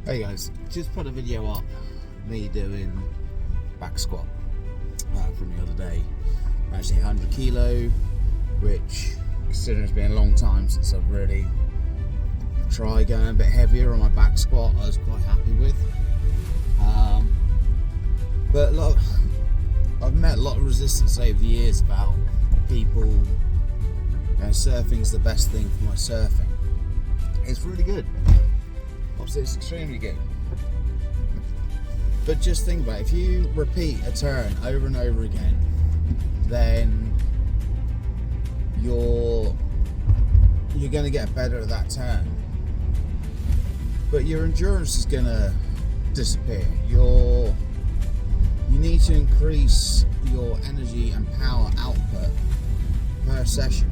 Hey guys, just put a video up me doing back squat from the other day. Actually 100 kilo, which considering it's been a long time since I've really tried going a bit heavier on my back squat, I was quite happy with. But I've met a lot of resistance over the years about people, surfing's the best thing for my surfing. It's really good. Obviously it's extremely good, but just think about it. If you repeat a turn over and over again, then you're going to get better at that turn, but your endurance is going to disappear. You need to increase your energy and power output per session,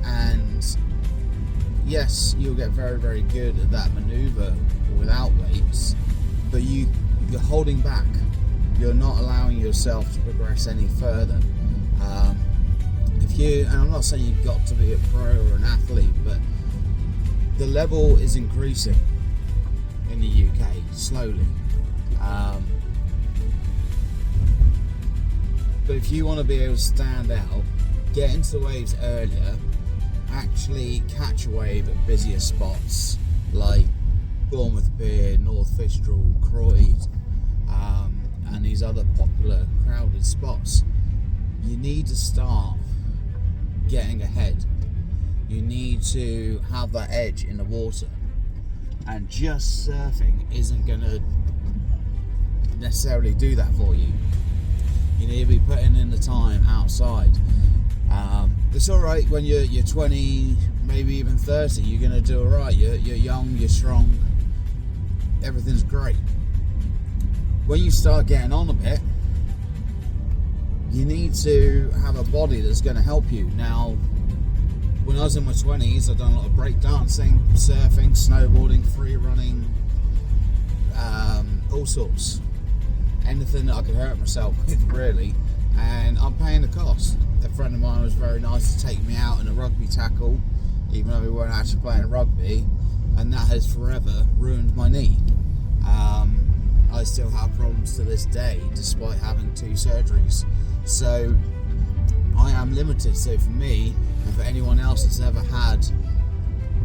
and yes, you'll get very, very good at that maneuver without weights, but you're holding back. You're not allowing yourself to progress any further. And I'm not saying you've got to be a pro or an athlete, but the level is increasing in the UK slowly. But if you want to be able to stand out, get into the waves earlier. Actually catch a wave at busier spots like Bournemouth Pier, North Fistral, Croyd, and these other popular crowded spots. You need to start getting ahead. You need to have that edge in the water, and just surfing isn't going to necessarily do that for you. You need to be putting in the time outside. It's alright when you're 20, maybe even 30, you're going to do alright. You're young, you're strong, everything's great. When you start getting on a bit, you need to have a body that's going to help you. Now, when I was in my 20s, I've done a lot of break dancing, surfing, snowboarding, free running, all sorts. Anything that I could hurt myself with, really, and I'm paying the cost. A friend of mine was very nice to take me out in a rugby tackle, even though we weren't actually playing rugby, and that has forever ruined my knee. I still have problems to this day, despite having 2 surgeries. So I am limited. So for me, and for anyone else that's ever had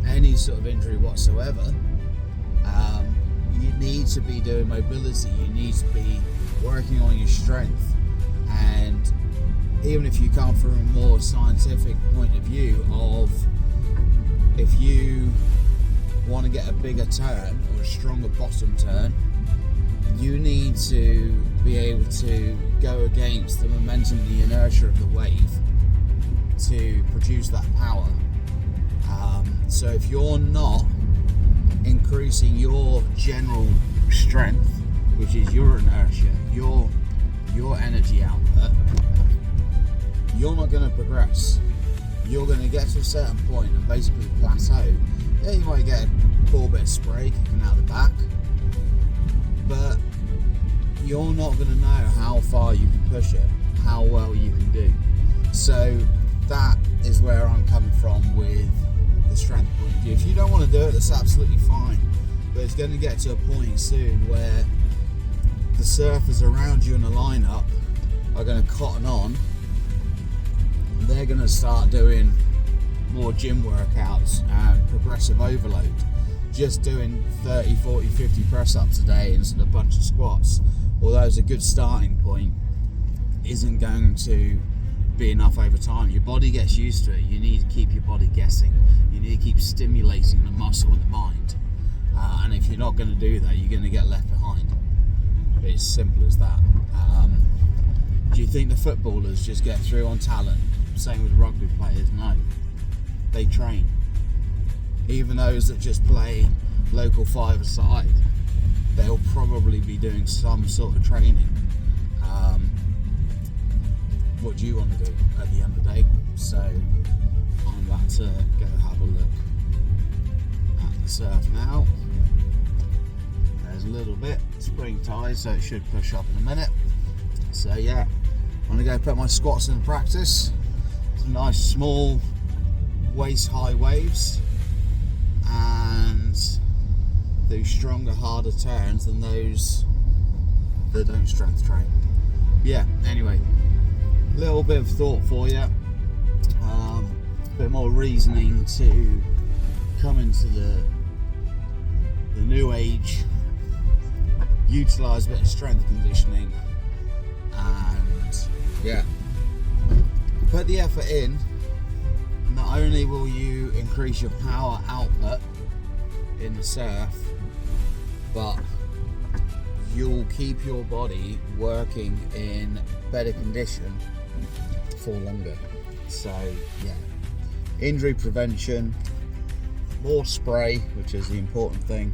any sort of injury whatsoever, you need to be doing mobility. You need to be working on your strength. And even if you come from a more scientific point of view of, if you want to get a bigger turn or a stronger bottom turn, you need to be able to go against the momentum, the inertia of the wave to produce that power. So if you're not increasing your general strength, which is your inertia, your energy output, you're not going to progress. You're going to get to a certain point and basically plateau. Yeah, you might get a poor bit of spray kicking out the back, but you're not going to know how far you can push it, how well you can do. So that is where I'm coming from with the strength point of view. If you don't want to do it, that's absolutely fine, but it's going to get to a point soon where the surfers around you in the lineup are going to cotton on. They're going to start doing more gym workouts and progressive overload. Just doing 30, 40, 50 press-ups a day instead of a bunch of squats, although it's a good starting point, isn't going to be enough over time. Your body gets used to it. You need to keep your body guessing. You need to keep stimulating the muscle and the mind. And if you're not going to do that, you're going to get left behind. It's as simple as that. Do you think the footballers just get through on talent? Same with rugby players? No. They train. Even those that just play local five-a-side, they'll probably be doing some sort of training. What do you want to do at the end of the day? So I'm about to go have a look at the surf now. There's a little bit spring tide, so it should push up in a minute. So yeah, I'm going to go put my squats in practice. Some nice small waist high waves, and do do stronger, harder turns than those that don't strength train. Yeah, anyway, little bit of thought for you, a bit more reasoning to come into the new age, utilise a bit of strength conditioning, and yeah, put the effort in. Not only will you increase your power output in the surf, but you'll keep your body working in better condition for longer. So yeah, injury prevention, more spray, which is the important thing,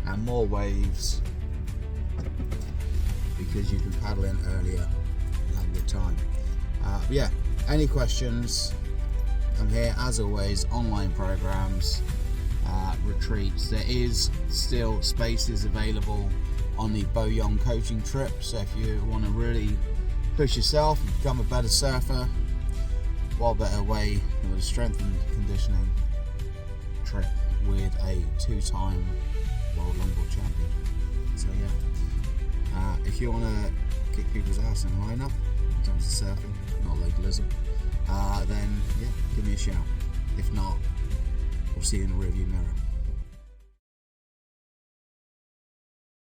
and more waves, because you can paddle in earlier and have a good time. Yeah, any questions, I'm here as always. Online programs, retreats, there is still spaces available on the Boyong coaching trip, so if you want to really push yourself and become a better surfer, what better way than a strength and conditioning trip with a 2-time world longboard champion. So yeah, if you want to kick people's ass in line up in terms of surfing, not legalism, then yeah, give me a shout. If not, we'll see you in the rearview mirror.